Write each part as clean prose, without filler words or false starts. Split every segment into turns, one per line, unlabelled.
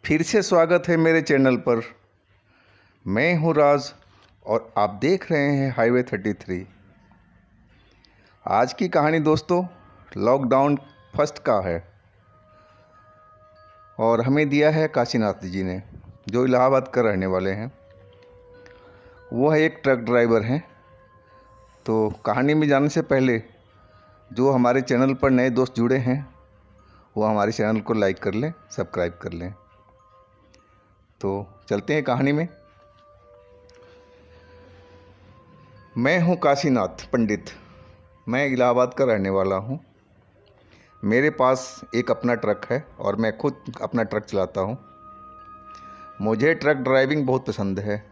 फिर से स्वागत है मेरे चैनल पर। मैं हूं राज और आप देख रहे हैं हाईवे 33। आज की कहानी दोस्तों लॉकडाउन फर्स्ट का है और हमें दिया है काशीनाथ जी ने, जो इलाहाबाद का रहने वाले हैं। वो है एक ट्रक ड्राइवर हैं। तो कहानी में जाने से पहले जो हमारे चैनल पर नए दोस्त जुड़े हैं वो हमारे चैनल को लाइक कर लें, सब्सक्राइब कर लें। तो चलते हैं कहानी में। मैं हूं काशीनाथ पंडित। मैं इलाहाबाद का रहने वाला हूं। मेरे पास एक अपना ट्रक है और मैं खुद अपना ट्रक चलाता हूं। मुझे ट्रक ड्राइविंग बहुत पसंद है,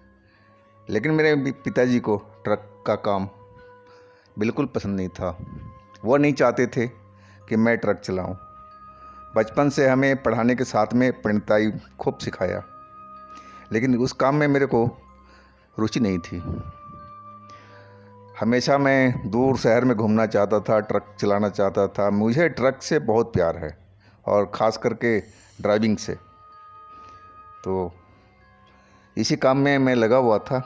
लेकिन मेरे पिताजी को ट्रक का काम बिल्कुल पसंद नहीं था। वो नहीं चाहते थे कि मैं ट्रक चलाऊं। बचपन से हमें पढ़ाने के साथ में पंडिताई खूब सिखाया, लेकिन उस काम में मेरे को रुचि नहीं थी। हमेशा मैं दूर शहर में घूमना चाहता था, ट्रक चलाना चाहता था। मुझे ट्रक से बहुत प्यार है और ख़ास करके ड्राइविंग से। तो इसी काम में मैं लगा हुआ था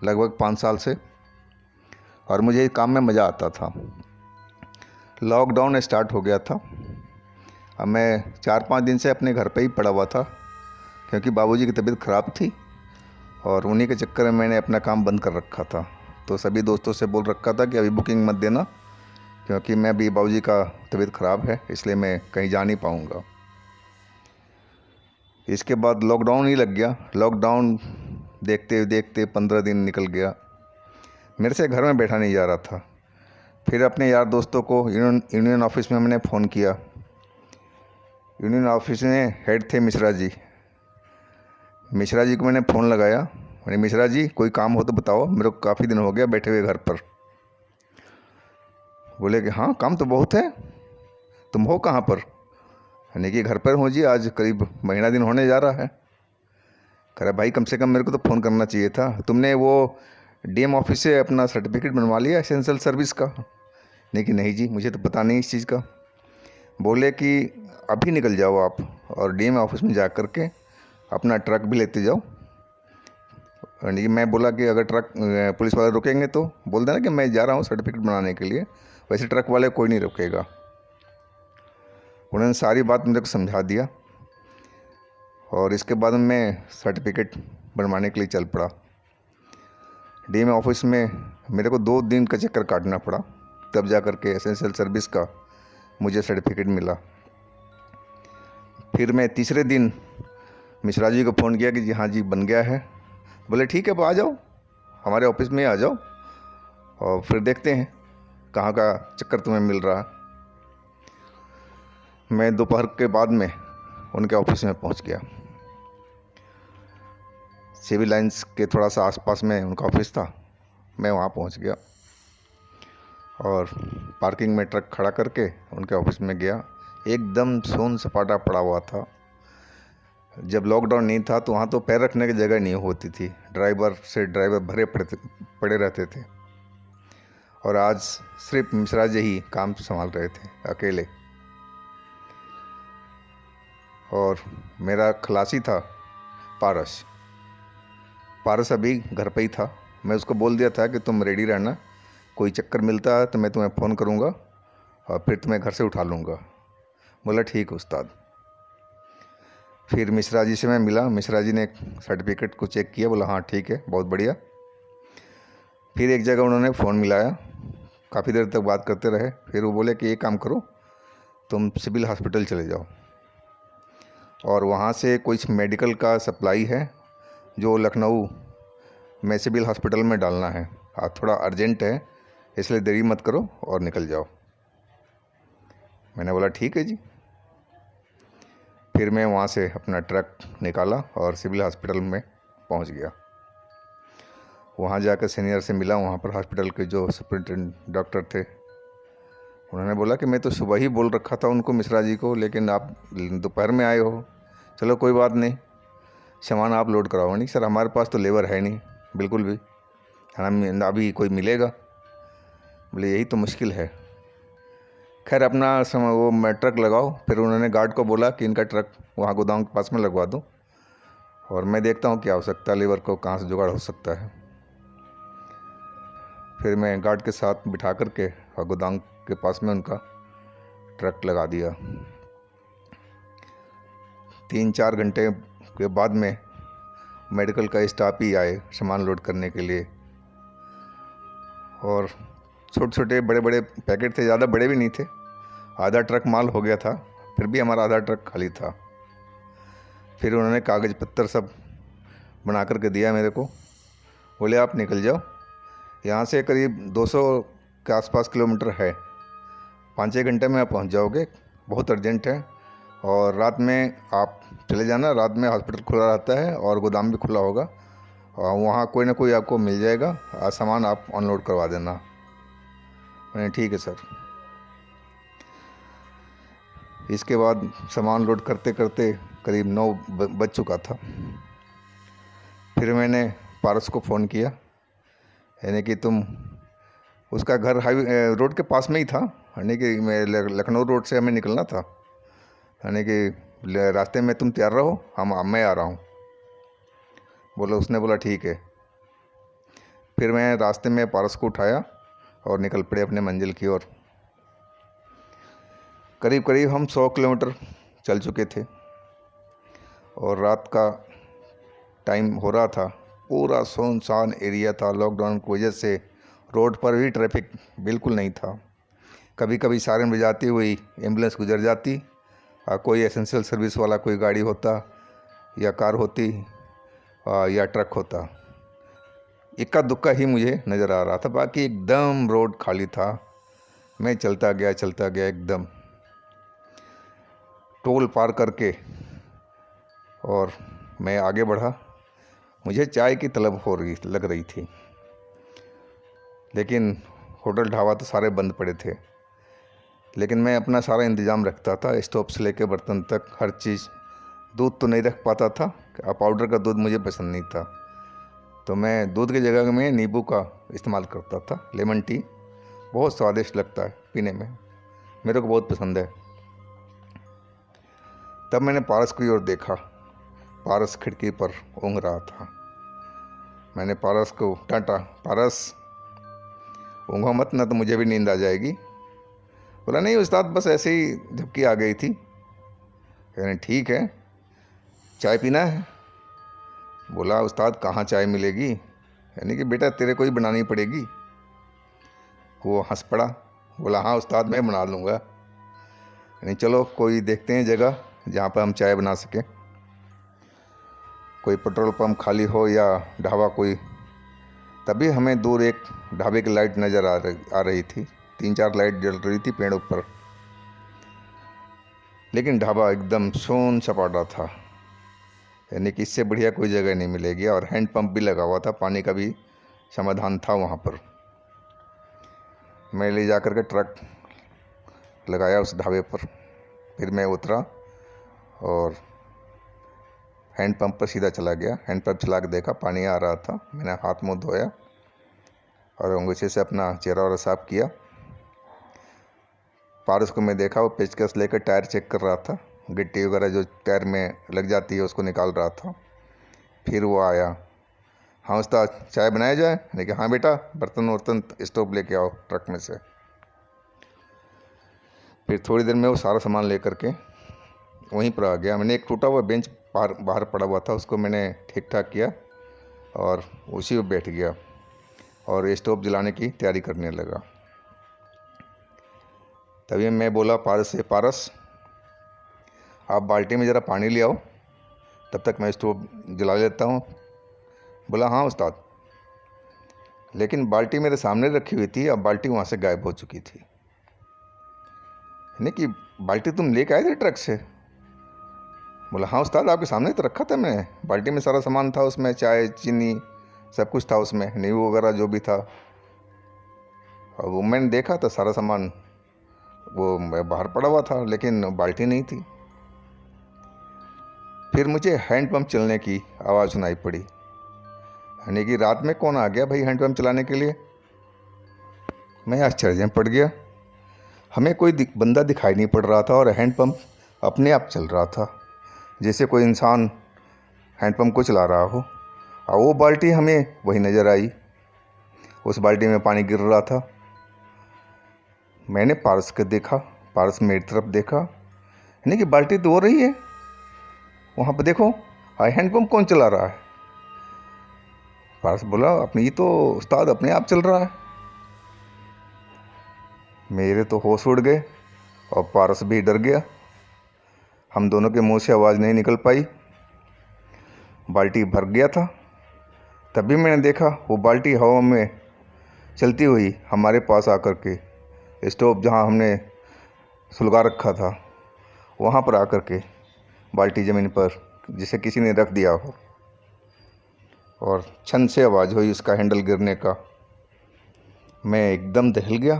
लगभग 5 साल से और मुझे इस काम में मज़ा आता था। लॉकडाउन स्टार्ट हो गया था। अब मैं 4-5 दिन से अपने घर पे ही पड़ा हुआ था, क्योंकि बाबूजी की तबीयत ख़राब थी और उन्हीं के चक्कर में मैंने अपना काम बंद कर रखा था। तो सभी दोस्तों से बोल रखा था कि अभी बुकिंग मत देना, क्योंकि मैं अभी बाबूजी का तबीयत ख़राब है, इसलिए मैं कहीं जा नहीं पाऊँगा। इसके बाद लॉकडाउन ही लग गया। लॉकडाउन देखते देखते 15 दिन निकल गया। मेरे से घर में बैठा नहीं जा रहा था। फिर अपने यार दोस्तों को यूनियन ऑफिस में मैंने फ़ोन किया। यूनियन ऑफिस में हेड थे मिश्रा जी। मिश्रा जी को मैंने फ़ोन लगाया। मैंने, मिश्रा जी कोई काम हो तो बताओ, मेरे को काफ़ी दिन हो गया बैठे हुए घर पर। बोले कि हाँ काम तो बहुत है, तुम हो कहाँ पर? यानी कि घर पर हो जी, आज करीब महीना दिन होने जा रहा है। कह रहा भाई कम से कम मेरे को तो फ़ोन करना चाहिए था। तुमने वो डीएम ऑफिस से अपना सर्टिफिकेट बनवा लिया एसेंशियल सर्विस का? नहीं कि नहीं जी, मुझे तो पता नहीं इस चीज़ का। बोले कि अभी निकल जाओ आप और डीएम ऑफिस में जा कर के अपना ट्रक भी लेते जाओ। यानी कि मैं बोला कि अगर ट्रक पुलिस वाले रुकेंगे तो बोल देना कि मैं जा रहा हूँ सर्टिफिकेट बनाने के लिए, वैसे ट्रक वाले कोई नहीं रुकेगा। उन्होंने सारी बात मेरे को समझा दिया और इसके बाद मैं सर्टिफिकेट बनवाने के लिए चल पड़ा। डीएम ऑफिस में मेरे को 2 दिन का चक्कर काटना पड़ा, तब जा कर के एसेंशियल सर्विस का मुझे सर्टिफिकेट मिला। फिर मैं तीसरे दिन मिश्रा जी को फ़ोन किया कि जी हाँ जी बन गया है। बोले ठीक है, अब आ जाओ हमारे ऑफिस में आ जाओ और फिर देखते हैं कहाँ का चक्कर तुम्हें मिल रहा। मैं दोपहर के बाद में उनके ऑफिस में पहुंच गया। सिविल लाइंस के थोड़ा सा आसपास में उनका ऑफिस था। मैं वहाँ पहुंच गया और पार्किंग में ट्रक खड़ा करके उनके ऑफिस में गया। एकदम सोन सपाटा पड़ा हुआ था। जब लॉकडाउन नहीं था तो वहाँ तो पैर रखने की जगह नहीं होती थी। ड्राइवर भरे पड़े रहते थे और आज सिर्फ मिश्रा जी ही काम संभाल रहे थे अकेले। और मेरा खलासी था पारस। पारस अभी घर पे ही था। मैं उसको बोल दिया था कि तुम रेडी रहना, कोई चक्कर मिलता है तो मैं तुम्हें फ़ोन करूँगा और फिर तुम्हें घर से उठा लूँगा। बोला ठीक उस्ताद। फिर मिश्रा जी से मैं मिला। मिश्रा जी ने सर्टिफिकेट को चेक किया, बोला हाँ ठीक है, बहुत बढ़िया। फिर एक जगह उन्होंने फ़ोन मिलाया, काफ़ी देर तक बात करते रहे। फिर वो बोले कि एक काम करो, तुम सिविल हॉस्पिटल चले जाओ और वहाँ से कुछ मेडिकल का सप्लाई है जो लखनऊ में सिविल हॉस्पिटल में डालना है। थोड़ा अर्जेंट है, इसलिए देरी मत करो और निकल जाओ। मैंने बोला ठीक है जी। फिर मैं वहाँ से अपना ट्रक निकाला और सिविल हॉस्पिटल में पहुँच गया। वहाँ जाकर सीनियर से मिला। वहाँ पर हॉस्पिटल के जो सुपरिटेंडेंट डॉक्टर थे, उन्होंने बोला कि मैं तो सुबह ही बोल रखा था उनको, मिश्रा जी को, लेकिन आप दोपहर में आए हो। चलो कोई बात नहीं, सामान आप लोड कराओ। नहीं सर हमारे पास तो लेबर है नहीं बिल्कुल भी, हम अभी कोई मिलेगा। बोले यही तो मुश्किल है खैर अपना समय वो मैं ट्रक लगाओ। फिर उन्होंने गार्ड को बोला कि इनका ट्रक वहाँ गोदाम के पास में लगवा दो, और मैं देखता हूँ क्या हो सकता है, लेबर को कहाँ से जुगाड़ हो सकता है। फिर मैं गार्ड के साथ बिठा करके और गोदाम के पास में उनका ट्रक लगा दिया। 3-4 घंटे के बाद में मेडिकल का स्टाफ ही आए सामान लोड करने के लिए, और छोटे छोटे बड़े बड़े पैकेट थे, ज़्यादा बड़े भी नहीं थे। आधा ट्रक माल हो गया था, फिर भी हमारा आधा ट्रक खाली था। फिर उन्होंने कागज़ पत्तर सब बना करके दिया मेरे को, बोले आप निकल जाओ, यहाँ से करीब 200 के आसपास किलोमीटर है, 5-6 घंटे में आप पहुँच जाओगे, बहुत अर्जेंट है, और रात में आप चले जाना, रात में हॉस्पिटल खुला रहता है और गोदाम भी खुला होगा, और वहाँ कोई ना कोई आपको मिल जाएगा, आज सामान आप अनलोड करवा देना। मैंने ठीक है सर। इसके बाद सामान लोड करते करते करीब 9 बज चुका था। फिर मैंने पारस को फ़ोन किया, यानी कि तुम, उसका घर हाईवे रोड के पास में ही था, यानी कि मैं लखनऊ रोड से हमें निकलना था, यानी कि रास्ते में तुम तैयार रहो, मैं आ रहा हूँ। उसने बोला ठीक है। फिर मैं रास्ते में पारस को उठाया और निकल पड़े अपने मंजिल की ओर। करीब करीब हम 100 किलोमीटर चल चुके थे, और रात का टाइम हो रहा था, पूरा सुनसान एरिया था। लॉकडाउन की वजह से रोड पर भी ट्रैफिक बिल्कुल नहीं था। कभी कभी सायरन बजाती हुई एम्बुलेंस गुजर जाती, कोई एसेंशियल सर्विस वाला कोई गाड़ी होता, या कार होती, या ट्रक होता। इक्का दुक्का ही मुझे नज़र आ रहा था, बाकी एकदम रोड खाली था। मैं चलता गया एकदम, टोल पार करके, और मैं आगे बढ़ा। मुझे चाय की तलब लग रही थी, लेकिन होटल ढाबा तो सारे बंद पड़े थे। लेकिन मैं अपना सारा इंतज़ाम रखता था, स्टोव से लेके बर्तन तक, हर चीज़। दूध तो नहीं रख पाता था, पाउडर का दूध मुझे पसंद नहीं था, तो मैं दूध की जगह में नींबू का इस्तेमाल करता था। लेमन टी बहुत स्वादिष्ट लगता है पीने में, मेरे को बहुत पसंद है। तब मैंने पारस की ओर देखा, पारस खिड़की पर ऊँघ रहा था। मैंने पारस को डांटा, पारस ऊँघो मत, ना तो मुझे भी नींद आ जाएगी। बोला नहीं उस्ताद, बस ऐसे ही झपकी आ गई थी। यानी ठीक है, चाय पीना है? बोला उस्ताद कहाँ चाय मिलेगी, यानी कि बेटा तेरे को ही बनानी पड़ेगी। वो हंस पड़ा, बोला हाँ उस्ताद मैं बना लूँगा। यानी चलो कोई देखते हैं जगह जहाँ पर हम चाय बना सकें, कोई पेट्रोल पंप खाली हो या ढाबा कोई। तभी हमें दूर एक ढाबे की लाइट नज़र आ रही थी, 3-4 लाइट जल रही थी पेड़ों पर, लेकिन ढाबा एकदम सोन सपाटा था, यानी कि इससे बढ़िया कोई जगह नहीं मिलेगी। और हैंड पंप भी लगा हुआ था, पानी का भी समाधान था वहाँ पर। मैं ले जाकर के ट्रक लगाया उस ढाबे पर। फिर मैं उतरा और हैंड पंप पर सीधा चला गया। हैंड पंप चला के देखा, पानी आ रहा था। मैंने हाथ मुँह धोया और अंगूठे से अपना चेहरा और साफ किया। पारस को मैं देखा, वो पेचकस लेकर टायर चेक कर रहा था, गिट्टी वगैरह जो टायर में लग जाती है उसको निकाल रहा था। फिर वो आया, हाँ उस्ताद चाय बनाया जाए? मैंने कहा हाँ बेटा, बर्तन वर्तन स्टोव लेके आओ ट्रक में से। फिर थोड़ी देर में वो सारा सामान लेकर के वहीं पर आ गया। मैंने एक टूटा हुआ बेंच बाहर पड़ा हुआ था, उसको मैंने ठीक ठाक किया और उसी पर बैठ गया और स्टोव जलाने की तैयारी करने लगा। तभी मैं बोला पारस से, पारस आप बाल्टी में ज़रा पानी ले आओ, तब तक मैं स्टोव जला लेता हूँ। बोला हाँ उस्ताद। लेकिन बाल्टी मेरे सामने रखी हुई थी, अब बाल्टी वहाँ से गायब हो चुकी थी। यानी कि बाल्टी तुम लेके आए थे ट्रक से? बोला हाँ उस्ताद, आपके सामने तो रखा था मैंने, बाल्टी में सारा सामान था, उसमें चाय चीनी सब कुछ था, उसमें नींबू वगैरह जो भी था। और वो मैंने देखा था सारा सामान वो बाहर पड़ा हुआ था, लेकिन बाल्टी नहीं थी। फिर मुझे हैंडपम्प चलने की आवाज़ सुनाई पड़ी। यानी कि रात में कौन आ गया भाई हैंडपम्प चलाने के लिए? मैं आश्चर्य में पड़ गया। हमें कोई बंदा दिखाई नहीं पड़ रहा था और हैंडपम्प अपने आप चल रहा था, जैसे कोई इंसान हैंडपम्प को चला रहा हो। और वो बाल्टी हमें वही नज़र आई, उस बाल्टी में पानी गिर रहा था। मैंने पारस को देखा, पारस मेरी तरफ देखा, यानी कि बाल्टी तो हो रही है, वहाँ पर देखो हैंडपम्प कौन चला रहा है। पारस बोला अपनी ये तो उस्ताद अपने आप चल रहा है। मेरे तो होश उड़ गए और पारस भी डर गया। हम दोनों के मुंह से आवाज़ नहीं निकल पाई। बाल्टी भर गया था। तभी मैंने देखा वो बाल्टी हवा में चलती हुई हमारे पास आकर के स्टोव जहाँ हमने सुलगा रखा था वहाँ पर आकर के बाल्टी ज़मीन पर जिसे किसी ने रख दिया हो, और छन से आवाज़ हुई उसका हैंडल गिरने का। मैं एकदम दहल गया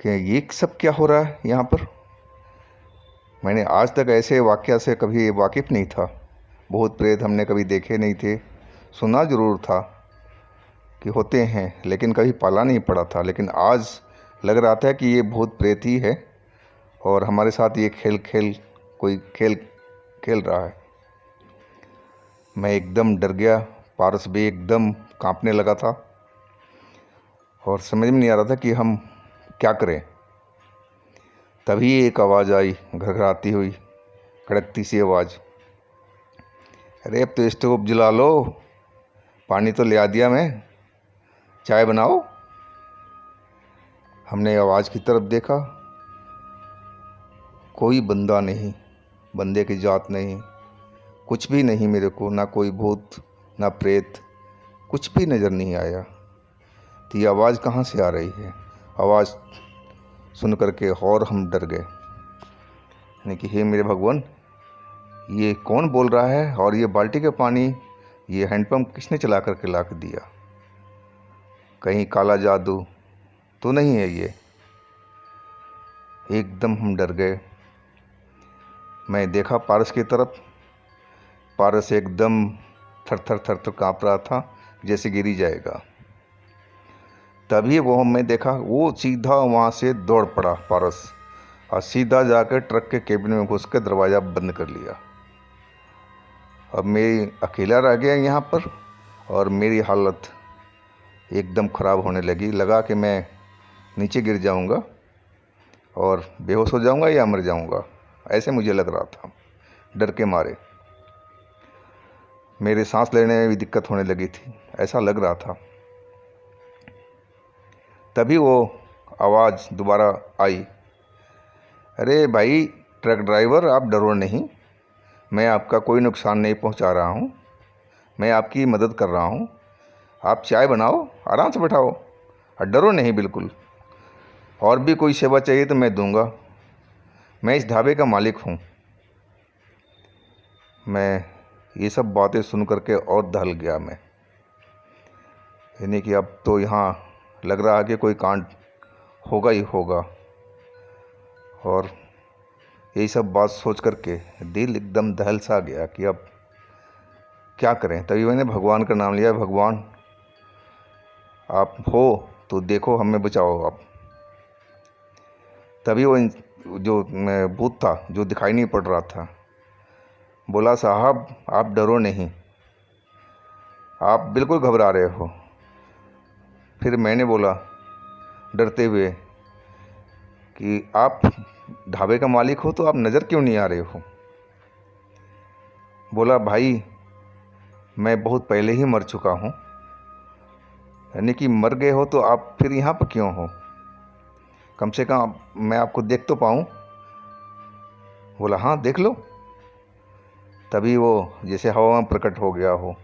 कि ये सब क्या हो रहा है यहाँ पर। मैंने आज तक ऐसे वाक़या से कभी वाकिफ़ नहीं था। भूत प्रेत हमने कभी देखे नहीं थे, सुना ज़रूर था कि होते हैं, लेकिन कभी पाला नहीं पड़ा था। लेकिन आज लग रहा था कि ये भूत प्रेत ही है और हमारे साथ ये कोई खेल खेल रहा है। मैं एकदम डर गया, पारस भी एकदम कांपने लगा था और समझ में नहीं आ रहा था कि हम क्या करें। तभी एक आवाज़ आई, घरघराती हुई, कड़कती सी आवाज़, अरे अब तो स्टोव जला लो, पानी तो ले आ दिया मैं, चाय बनाओ। हमने आवाज़ की तरफ देखा, कोई बंदा नहीं, बंदे की जात नहीं, कुछ भी नहीं मेरे को, ना कोई भूत ना प्रेत, कुछ भी नज़र नहीं आया। तो ये आवाज़ कहाँ से आ रही है? आवाज़ सुन करके और हम डर गए, यानी कि हे मेरे भगवान, ये कौन बोल रहा है और ये बाल्टी का पानी, ये हैंडपम्प किसने चला करके ला के दिया? कहीं काला जादू तो नहीं है ये? एकदम हम डर गए। मैं देखा पारस की तरफ, पारस एकदम थर थर काँप रहा था जैसे गिरी जाएगा। तभी वो मैं देखा वो सीधा वहाँ से दौड़ पड़ा पारस, और सीधा जाकर ट्रक के केबिन में घुस कर दरवाज़ा बंद कर लिया। अब मेरी अकेला रह गया यहाँ पर और मेरी हालत एकदम ख़राब होने लगी। लगा कि मैं नीचे गिर जाऊँगा और बेहोश हो जाऊँगा या मर जाऊँगा, ऐसे मुझे लग रहा था। डर के मारे मेरे सांस लेने में भी दिक्कत होने लगी थी, ऐसा लग रहा था। तभी वो आवाज़ दोबारा आई, अरे भाई ट्रक ड्राइवर, आप डरो नहीं, मैं आपका कोई नुकसान नहीं पहुंचा रहा हूं, मैं आपकी मदद कर रहा हूं। आप चाय बनाओ, आराम से बैठाओ और डरो नहीं बिल्कुल। और भी कोई सेवा चाहिए तो मैं दूंगा, मैं इस ढाबे का मालिक हूं। मैं ये सब बातें सुन करके और दहल गया मैं, यानी कि अब तो यहाँ लग रहा है कि कोई कांड होगा ही होगा। और यही सब बात सोच करके दिल एकदम दहल सा गया कि अब क्या करें। तभी मैंने भगवान का नाम लिया, भगवान आप हो तो देखो, हमें बचाओ आप। तभी वो जो भूत था जो दिखाई नहीं पड़ रहा था बोला, साहब आप डरो नहीं, आप बिल्कुल घबरा रहे हो। फिर मैंने बोला डरते हुए कि आप ढाबे का मालिक हो तो आप नज़र क्यों नहीं आ रहे हो? बोला भाई मैं बहुत पहले ही मर चुका हूँ, यानी कि मर गए हो तो आप फिर यहाँ पर क्यों हो? कम से कम मैं आपको देख तो पाऊँ। बोला हाँ देख लो। तभी वो जैसे हवा में प्रकट हो गया हो,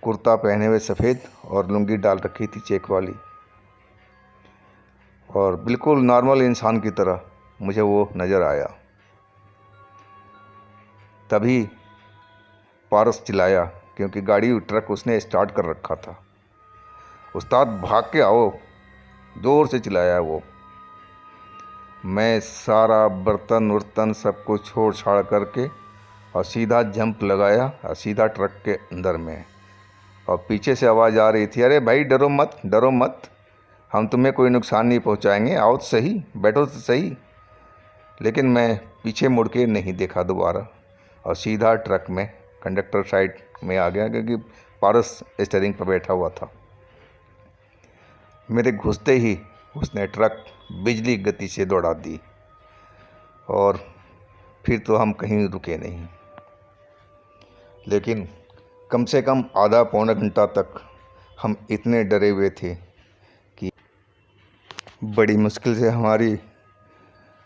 कुर्ता पहने हुए सफ़ेद और लुंगी डाल रखी थी चेक वाली, और बिल्कुल नॉर्मल इंसान की तरह मुझे वो नज़र आया। तभी पारस चिल्लाया, क्योंकि गाड़ी ट्रक उसने स्टार्ट कर रखा था, उस्ताद भाग के आओ, ज़ोर से चिल्लाया वो। मैं सारा बर्तन वर्तन सब कुछ छोड़ छाड़ करके और सीधा जंप लगाया और सीधा ट्रक के अंदर में। और पीछे से आवाज़ आ रही थी, अरे भाई डरो मत, डरो मत, हम तुम्हें कोई नुकसान नहीं पहुंचाएंगे, आओ तो सही, बैठो तो सही। लेकिन मैं पीछे मुड़ के नहीं देखा दोबारा और सीधा ट्रक में कंडक्टर साइड में आ गया, क्योंकि पारस स्टीयरिंग पर बैठा हुआ था। मेरे घुसते ही उसने ट्रक बिजली गति से दौड़ा दी और फिर तो हम कहीं रुके नहीं। लेकिन कम से कम आधा पौना घंटा तक हम इतने डरे हुए थे कि बड़ी मुश्किल से हमारी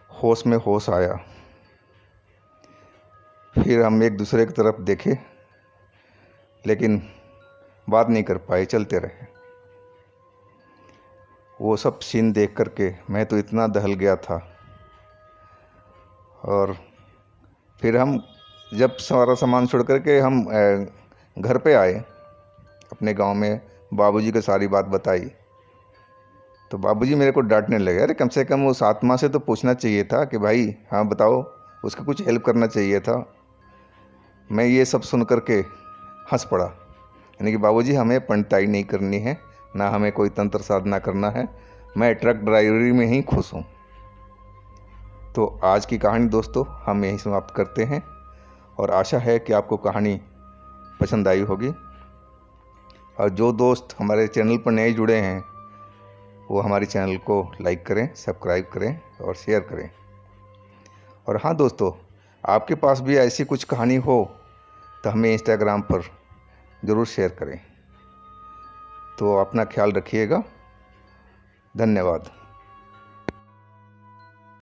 होश में होश आया। फिर हम एक दूसरे की तरफ देखे, लेकिन बात नहीं कर पाए, चलते रहे। वो सब सीन देख कर के मैं तो इतना दहल गया था। और फिर हम जब सारा सामान छोड़ कर के हम घर पे आए, अपने गांव में बाबूजी को सारी बात बताई, तो बाबूजी मेरे को डांटने लगे। अरे कम से कम उस आत्मा से तो पूछना चाहिए था कि भाई हाँ बताओ, उसका कुछ हेल्प करना चाहिए था। मैं ये सब सुन कर के हंस पड़ा। यानी कि बाबूजी हमें पंडिताई नहीं करनी है, ना हमें कोई तंत्र साधना करना है, मैं ट्रक ड्राइवरी में ही खुश हूँ। तो आज की कहानी दोस्तों हम यहीं समाप्त करते हैं और आशा है कि आपको कहानी पसंद आई होगी। और जो दोस्त हमारे चैनल पर नए जुड़े हैं वो हमारे चैनल को लाइक करें, सब्सक्राइब करें और शेयर करें। और हाँ दोस्तों, आपके पास भी ऐसी कुछ कहानी हो तो हमें इंस्टाग्राम पर ज़रूर शेयर करें। तो अपना ख्याल रखिएगा। धन्यवाद।